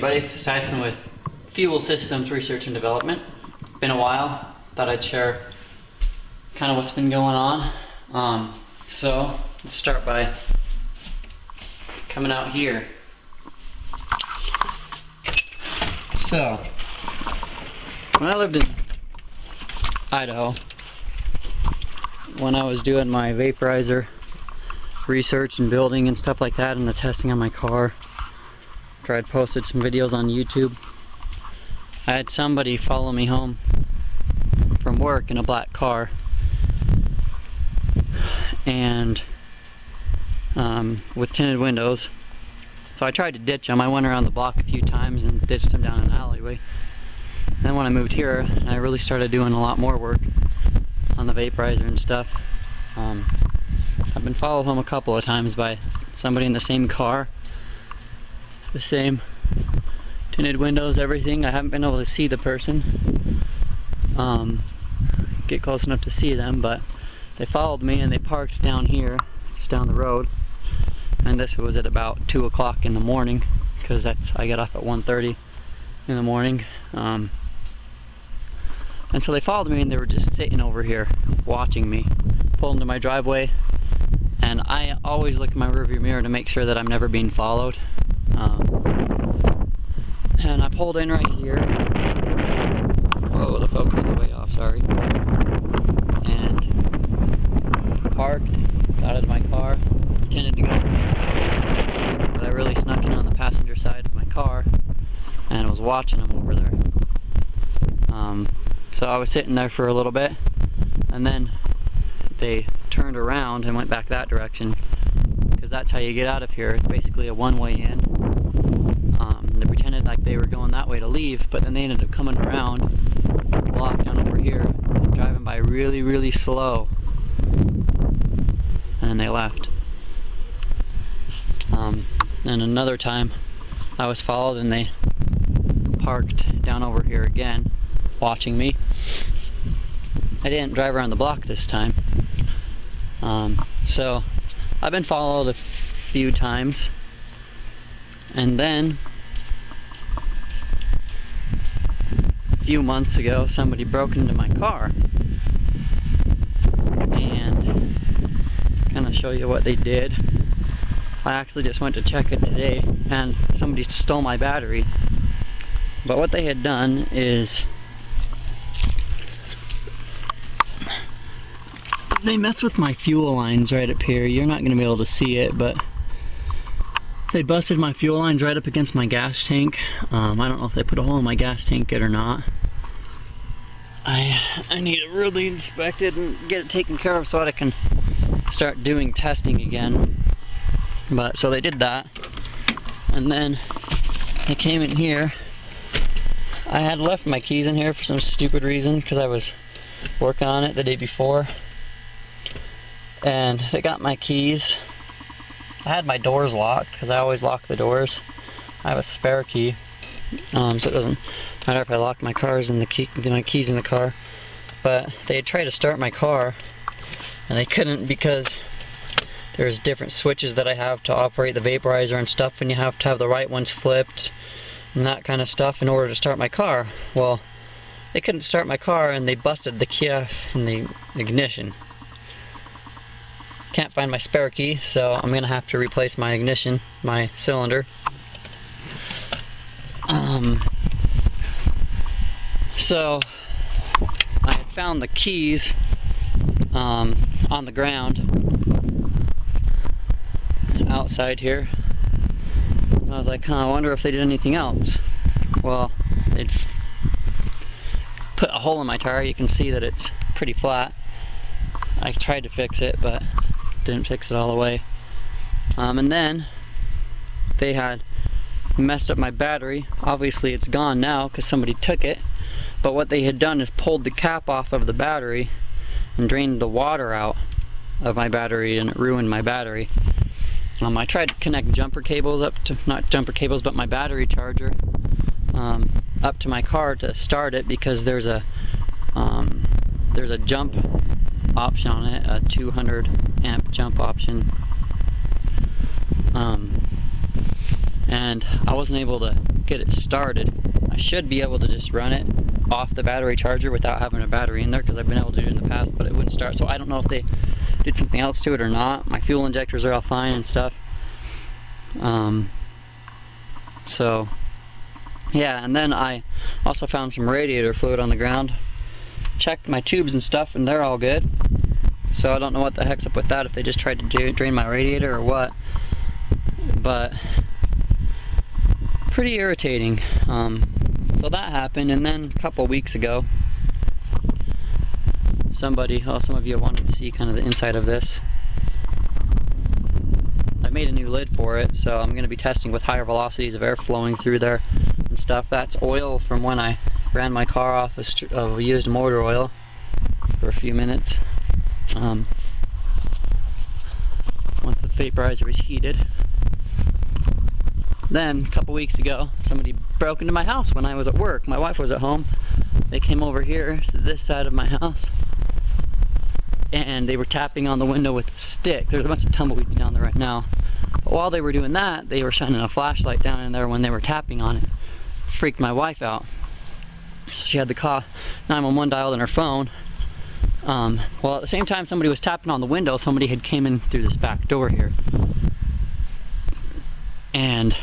everybody, this is Tyson with Fuel Systems Research and Development. Been a while, thought I'd share kind of what's been going on. So let's start by coming out here. So when I lived in Idaho, when I was doing my vaporizer research and building and stuff like that and the testing on my car, I'd posted some videos on YouTube. I had somebody follow me home from work in a black car, and with tinted windows. So I tried to ditch him. I went around the block a few times and ditched him down an alleyway. Then when I moved here, I really started doing a lot more work on the vaporizer and stuff. I've been followed home a couple of times by somebody in the same car. The same tinted windows, everything. I haven't been able to see the person, get close enough to see them, but they followed me and they parked down here, just down the road. And this was at about 2 o'clock in the morning, because I got off at 1:30 in the morning. And so they followed me and they were just sitting over here watching me. Pulled into my driveway, and I always look in my rearview mirror to make sure that I'm never being followed. And I pulled in right here. Whoa, the focus is way off, sorry. And parked, got out of my car, pretended to go to my house, but I really snuck in on the passenger side of my car and was watching them over there. So I was sitting there for a little bit, and then they turned around and went back that direction, because that's how you get out of here. It's basically a one-way in. They pretended like they were going that way to leave, but then they ended up coming around the block down over here, driving by really, really slow, and then they left. And another time I was followed and they parked down over here again, watching me. I didn't drive around the block this time. So I've been followed a few times, and then a few months ago somebody broke into my car, and kind of show you what they did. I actually just went to check it today and somebody stole my battery. But what they had done is they messed with my fuel lines right up here. You're not going to be able to see it, but they busted my fuel lines right up against my gas tank. I don't know if they put a hole in my gas tank yet or not. I need it really inspected and get it taken care of so that I can start doing testing again. But so they did that, and then they came in here. I had left my keys in here for some stupid reason, because I was working on it the day before, and they got my keys. I had my doors locked, because I always lock the doors. I have a spare key, so it doesn't matter if I lock my cars and my keys in the car. But they tried to start my car, and they couldn't, because there's different switches that I have to operate the vaporizer and stuff, and you have to have the right ones flipped and that kind of stuff in order to start my car. Well, they couldn't start my car, and they busted the key off in the ignition. Can't find my spare key, so I'm gonna have to replace my ignition, my cylinder. So I had found the keys on the ground outside here, and I was like, I wonder if they did anything else. Well, they'd put a hole in my tire. You can see that it's pretty flat. I tried to fix it, but didn't fix it all the way. And then they had messed up my battery. Obviously it's gone now because somebody took it, but what they had done is pulled the cap off of the battery and drained the water out of my battery, and it ruined my battery. I tried to connect jumper cables up to, not jumper cables, but my battery charger up to my car to start it, because there's a jump option on it, a 200 amp jump option. And I wasn't able to get it started. I should be able to just run it off the battery charger without having a battery in there, because I've been able to do it in the past, but it wouldn't start. So I don't know if they did something else to it or not. My fuel injectors are all fine and stuff. So yeah, and then I also found some radiator fluid on the ground. Checked my tubes and stuff, and they're all good. So I don't know what the heck's up with that, if they just tried to drain my radiator or what. But pretty irritating. So that happened, and then a couple weeks ago, some of you wanted to see kind of the inside of this. I made a new lid for it, so I'm going to be testing with higher velocities of air flowing through there and stuff. That's oil from when I ran my car off of used motor oil for a few minutes. Once the vaporizer is heated. Then, a couple weeks ago, somebody broke into my house when I was at work. My wife was at home. They came over here to this side of my house, and they were tapping on the window with a stick. There's a bunch of tumbleweeds down there right now. But while they were doing that, they were shining a flashlight down in there when they were tapping on it. Freaked my wife out. So she had the call 911 dialed on her phone. Well, at the same time somebody was tapping on the window, somebody had came in through this back door here. And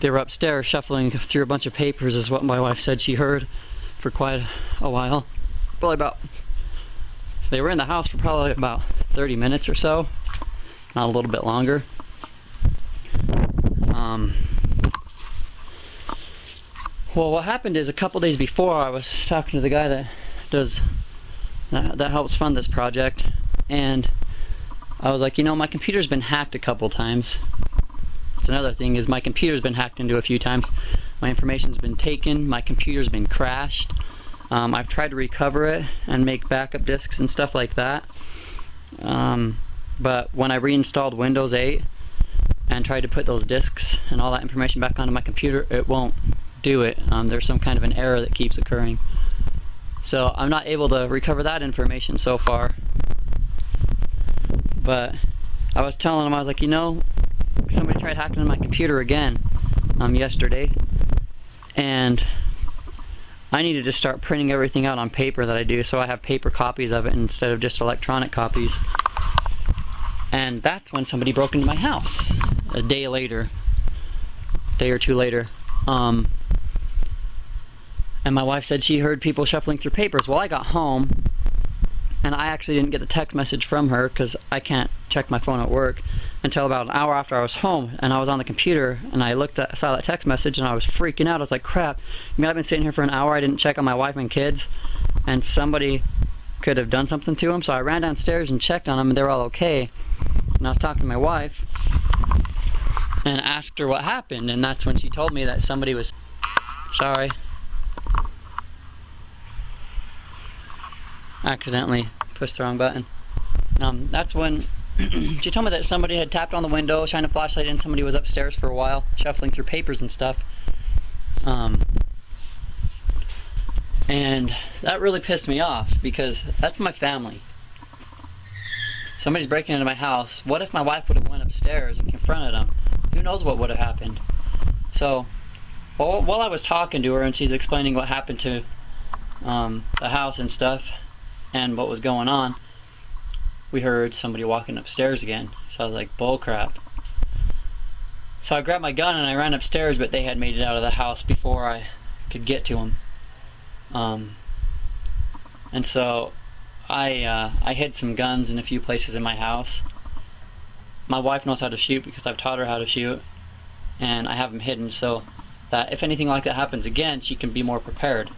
they were upstairs shuffling through a bunch of papers, is what my wife said she heard for quite a while. They were in the house for probably about 30 minutes or so, not a little bit longer. Well, what happened is, a couple days before, I was talking to the guy that helps fund this project, and I was like, you know, my computer's been hacked a couple times. That's another thing, is my computer's been hacked into a few times. My information's been taken, my computer's been crashed. I've tried to recover it and make backup disks and stuff like that. But when I reinstalled Windows 8 and tried to put those disks and all that information back onto my computer, it won't do it. There's some kind of an error that keeps occurring. So I'm not able to recover that information so far. But I was telling him, I was like, you know, somebody tried hacking into my computer again yesterday, and I needed to start printing everything out on paper that I do, so I have paper copies of it instead of just electronic copies. And that's when somebody broke into my house a day or two later. And my wife said she heard people shuffling through papers. Well, I got home, and I actually didn't get the text message from her, because I can't check my phone at work until about an hour after I was home. And I was on the computer, and I saw that text message, and I was freaking out. I was like, crap, I mean, I've been sitting here for an hour, I didn't check on my wife and kids, and somebody could have done something to them. So I ran downstairs and checked on them, and they were all okay. And I was talking to my wife and asked her what happened, and that's when she told me that somebody was, sorry, accidentally pushed the wrong button. That's when she told me that somebody had tapped on the window, shined a flashlight in, somebody was upstairs for a while, shuffling through papers and stuff. And that really pissed me off, because that's my family. Somebody's breaking into my house. What if my wife would have went upstairs and confronted them? Who knows what would have happened? So, while I was talking to her and she's explaining what happened to the house and stuff and what was going on, we heard somebody walking upstairs again. So I was like, bull crap. So I grabbed my gun and I ran upstairs, but they had made it out of the house before I could get to them. And so I hid some guns in a few places in my house. My wife knows how to shoot because I've taught her how to shoot, and I have them hidden so that if anything like that happens again, she can be more prepared.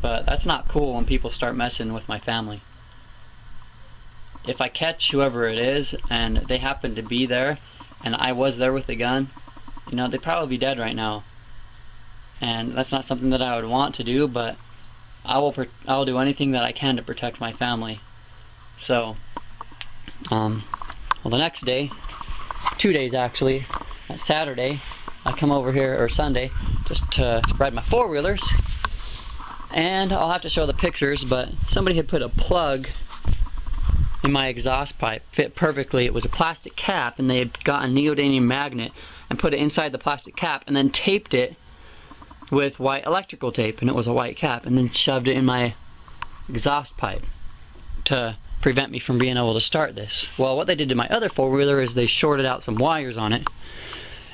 But that's not cool when people start messing with my family. If I catch whoever it is and they happen to be there and I was there with the gun, you know, they'd probably be dead right now. And that's not something that I would want to do, but I will do anything that I can to protect my family. So, well, the next day, 2 days actually, Saturday, I come over here, or Sunday, just to ride my four-wheelers, and I'll have to show the pictures, but somebody had put a plug in my exhaust pipe fit perfectly. It was a plastic cap, and they had got a neodymium magnet and put it inside the plastic cap and then taped it with white electrical tape, and it was a white cap, and then shoved it in my exhaust pipe to prevent me from being able to start this. Well, what they did to my other four-wheeler is they shorted out some wires on it,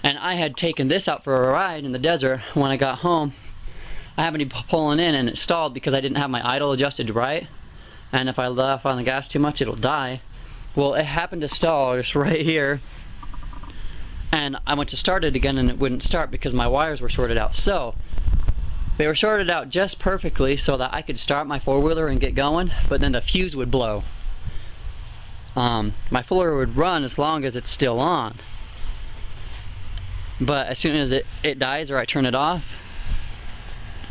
and I had taken this out for a ride in the desert. When I got home, I happened to be pulling in, and it stalled because I didn't have my idle adjusted right, and if I let off on the gas too much, it'll die. Well, it happened to stall just right here, and I went to start it again and it wouldn't start because my wires were shorted out. So they were shorted out just perfectly so that I could start my four-wheeler and get going, but then the fuse would blow. My four-wheeler would run as long as it's still on, but as soon as it dies or I turn it off,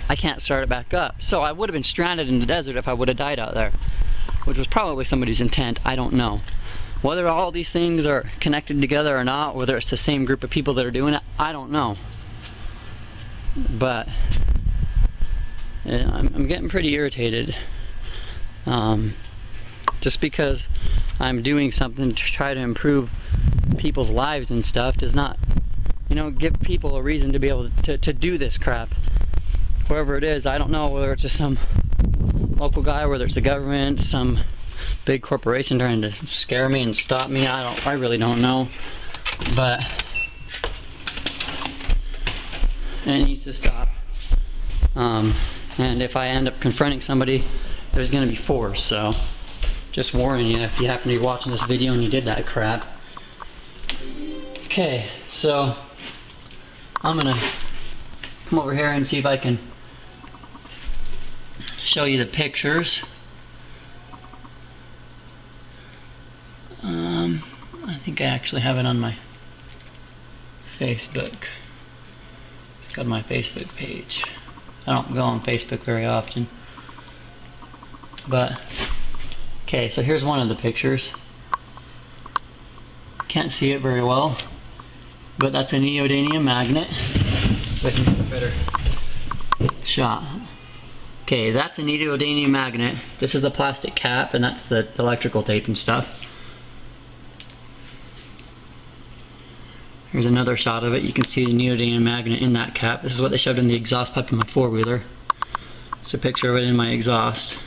I can't start it back up. So I would have been stranded in the desert if I would have died out there, which was probably somebody's intent. I don't know. Whether all these things are connected together or not, whether it's the same group of people that are doing it, I don't know. But I'm getting pretty irritated. Just because I'm doing something to try to improve people's lives and stuff does not, give people a reason to be able to do this crap. Whoever it is, I don't know whether it's just some local guy, whether it's the government, some big corporation trying to scare me and stop me. I really don't know, but it needs to stop. And if I end up confronting somebody, there's going to be force. So just warning you if you happen to be watching this video and you did that crap. Okay, so I'm gonna come over here and see if I can show you the pictures. I think I actually have it on my Facebook. It's got my Facebook page. I don't go on Facebook very often. But, okay, so here's one of the pictures. Can't see it very well, but that's a neodymium magnet. So I can get a better shot. Okay, that's a neodymium magnet. This is the plastic cap, and that's the electrical tape and stuff. Here's another shot of it. You can see the neodymium magnet in that cap. This is what they shoved in the exhaust pipe in my four-wheeler. It's a picture of it in my exhaust.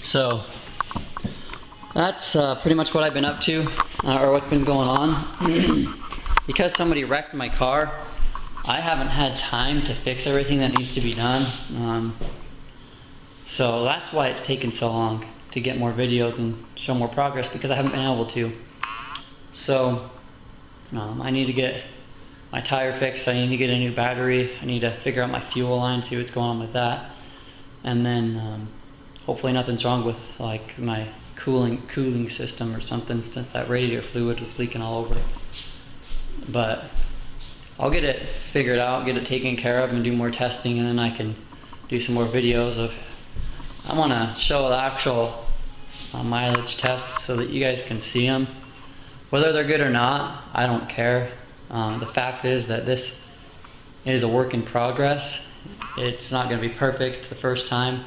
So that's pretty much what I've been up to, or what's been going on. Because somebody wrecked my car, I haven't had time to fix everything that needs to be done. So that's why it's taken so long to get more videos and show more progress, because I haven't been able to. So I need to get my tire fixed, I need to get a new battery, I need to figure out my fuel line, see what's going on with that, and then hopefully nothing's wrong with like my cooling system or something, since that radiator fluid was leaking all over it. But I'll get it figured out, get it taken care of, and do more testing, and then I can do some more videos of, I want to show the actual mileage tests so that you guys can see them. Whether they're good or not, I don't care. The fact is that this is a work in progress. It's not going to be perfect the first time.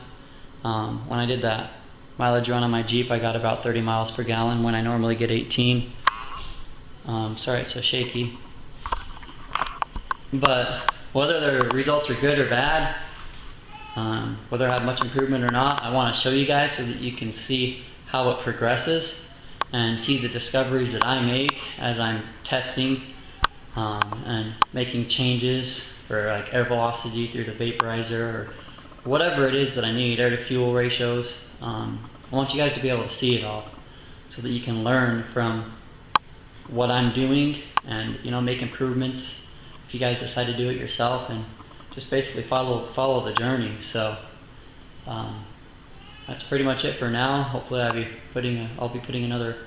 When I did that mileage run on my Jeep, I got about 30 miles per gallon when I normally get 18. Sorry it's so shaky. But whether the results are good or bad, whether I have much improvement or not, I want to show you guys so that you can see how it progresses and see the discoveries that I make as I'm testing and making changes for like air velocity through the vaporizer or whatever it is that I need, air to fuel ratios. I want you guys to be able to see it all so that you can learn from what I'm doing and make improvements if you guys decide to do it yourself, and just basically follow the journey. So that's pretty much it for now. Hopefully I'll be putting another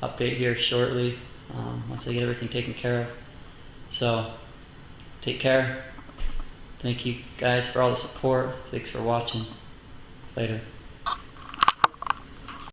update here shortly once I get everything taken care of. So take care. Thank you guys for all the support. Thanks for watching. Later.